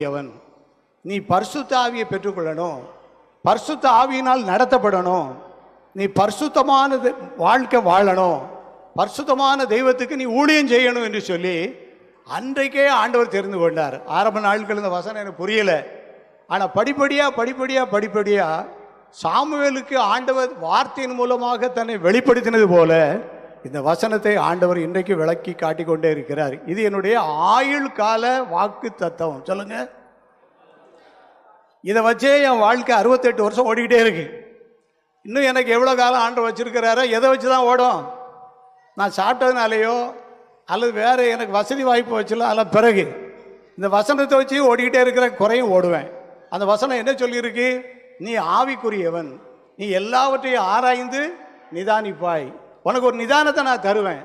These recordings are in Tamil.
எவன் நீ பரிசுத்த ஆவியை பெற்றுக்கொள்ளணும், பரிசுத்த ஆவியினால் நடத்தப்படணும், நீ பரிசுத்தமான வாழ்க்கை வாழணும், பரிசுத்தமான தெய்வத்துக்கு நீ ஊழியம் செய்யணும் என்று சொல்லி அன்றைக்கே ஆண்டவர் தெரிந்து கொண்டார். ஆரம்ப நாட்கள் இந்த வசனம் எனக்கு புரியல. ஆனால் படிப்படியாக சாமுவேலுக்கு ஆண்டவர் வார்த்தையின் மூலமாக தன்னை வெளிப்படுத்தினது போல இந்த வசனத்தை ஆண்டவர் இன்றைக்கு விளக்கி காட்டிக்கொண்டே இருக்கிறார். இது என்னுடைய ஆயுள் கால வாக்கு தத்துவம். சொல்லுங்க, இதை வச்சே என் வாழ்க்கை 68 வருஷம் ஓடிக்கிட்டே இருக்கு. இன்னும் எனக்கு எவ்வளோ காலம் ஆண்டவர் வச்சிருக்கிறாரோ எதை வச்சு தான் ஓடும்? நான் சாப்பிட்டதுனாலையோ அல்லது வேறு எனக்கு வசதி வாய்ப்பு வச்சுல அல்ல, பிறகு இந்த வசனத்தை வச்சு ஓடிக்கிட்டே இருக்கிற குறையும் ஓடுவேன். அந்த வசனம் என்ன சொல்லியிருக்கு? நீ ஆவிக்குரியவன், நீ எல்லாவற்றையும் ஆராய்ந்து நிதானிப்பாய். உனக்கு ஒரு நிதானத்தை நான் தருவேன்.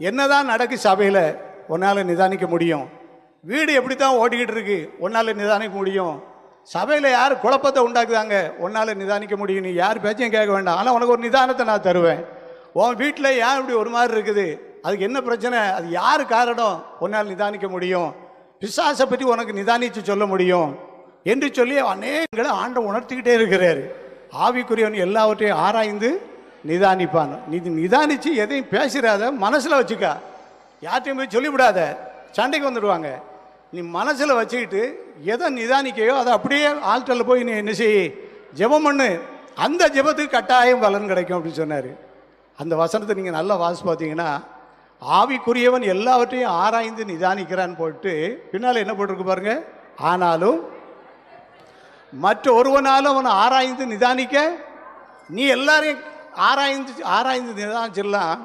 என்னதான் நடக்கு சபையில் உன்னால் நிதானிக்க முடியும். வீடு எப்படி தான் ஓடிக்கிட்டு இருக்கு, உன்னால் நிதானிக்க முடியும். சபையில் யார் குழப்பத்தை உண்டாக்குதாங்க, உன்னால் நிதானிக்க முடியும். நீ யார் பேச்சையும் கேட்க வேண்டாம். ஆனால் உனக்கு ஒரு நிதானத்தை நான் தருவேன். உன் வீட்டில் ஏன் இப்படி ஒரு மாதிரி இருக்குது, அதுக்கு என்ன பிரச்சனை, அது யார் காரணம், உன்னால் நிதானிக்க முடியும். பிசாசை பற்றி உனக்கு நிதானித்து சொல்ல முடியும் என்று சொல்லி அநேகங்களை ஆண்டவர் உணர்த்திக்கிட்டே இருக்கிறார். ஆவிக்குரியவன் எல்லாவற்றையும் ஆராய்ந்து நிதானிப்பான். நீ நிதானித்து எதையும் பேசுகிறாத, மனசில் வச்சுக்க. யார்ட்டையும் போய் சொல்லிவிடாத, சண்டைக்கு வந்துடுவாங்க. நீ மனசில் வச்சுக்கிட்டு எதை நிதானிக்கையோ அதை அப்படியே ஆல்டரில் போய் நீ என்ன செய், ஜெபம் பண்ணு. அந்த ஜெபத்துக்கு கட்டாயம் பலன் கிடைக்கும் அப்படின்னு சொன்னார். அந்த வசனத்தை நீங்கள் நல்லா வாசி பார்த்தீங்கன்னா, ஆவிக்குரியவன் எல்லாவற்றையும் ஆராய்ந்து நிதானிக்கிறான்னு போட்டு பின்னால் என்ன போட்டிருக்கு பாருங்க. ஆனாலும் மற்ற ஒருவனாலும் அவனை ஆராய்ந்து நிதானிக்க, நீ எல்லாரையும் ஆராய்ந்து நிதானிச்சிடலாம்,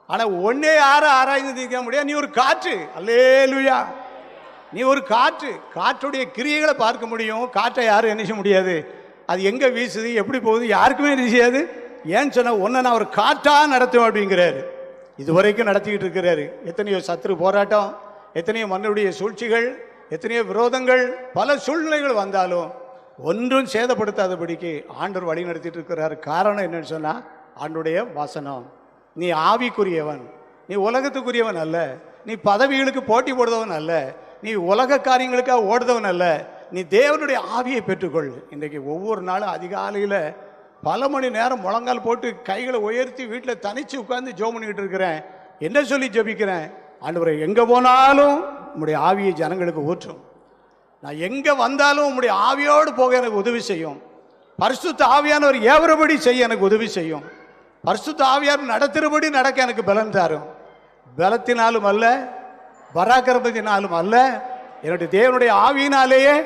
ஆனால் ஒன்னே யாரும் ஆராய்ந்து நிற்க முடியாது. நீ ஒரு காற்று. அல்லேலூயா. நீ ஒரு காற்று. காற்றுடைய கிரியைகளை பார்க்க முடியும். காற்றை யாரும் என்ன செய்ய முடியாது. அது எங்கே வீசுது, எப்படி போகுது, யாருக்குமே என்ன செய்யாது. ஏன்னு சொன்னால் ஒன்றை நான் ஒரு காற்றாக நடத்துவேன் அப்படிங்கிறாரு. இதுவரைக்கும் நடத்திக்கிட்டு இருக்கிறாரு. எத்தனையோ சத்துரு போராட்டம், எத்தனையோ மண்ணுடைய சூழ்ச்சிகள், எத்தனையோ விரோதங்கள், பல சூழ்நிலைகள் வந்தாலும் ஒன்றும் சேதப்படுத்தாதபடிக்கு ஆண்டவர் வழி நடத்திட்டு இருக்கிறார். காரணம் என்னன்னு சொன்னால் ஆண்டுடைய வசனம். நீ ஆவிக்குரியவன், நீ உலகத்துக்குரியவன் அல்ல, நீ பதவிகளுக்கு போட்டி போடுறவன் அல்ல, நீ உலக காரியங்களுக்காக ஓடுறவன் அல்ல, நீ தேவனுடைய ஆவியை பெற்றுக்கொள். இன்றைக்கு ஒவ்வொரு நாளும் அதிகாலையில் பல மணி நேரம் முழங்கால் போட்டு கைகளை உயர்த்தி வீட்டில் தனிச்சு உட்கார்ந்து ஜெபம் பண்ணிக்கிட்டு இருக்கிறேன். என்ன சொல்லி ஜெபிக்கிறேன்? ஆண்டவரே, எங்கே போனாலும் உம்முடைய ஆவியை ஜனங்களுக்கு ஊற்றும். நான் எங்கே வந்தாலும் உம்முடைய ஆவியோடு போக எனக்கு உதவி செய்யும். பரிசுத்த ஆவியானவர் ஏவரபடி செய்ய எனக்கு உதவி செய்யும். பரிசுத்த ஆவியார் நடத்துகிறபடி நடக்க எனக்கு பலன் தரும். பலத்தினாலும் அல்ல, பராக்கிரமத்தினாலும் அல்ல, என்னுடைய தேவனுடைய ஆவியினாலேயே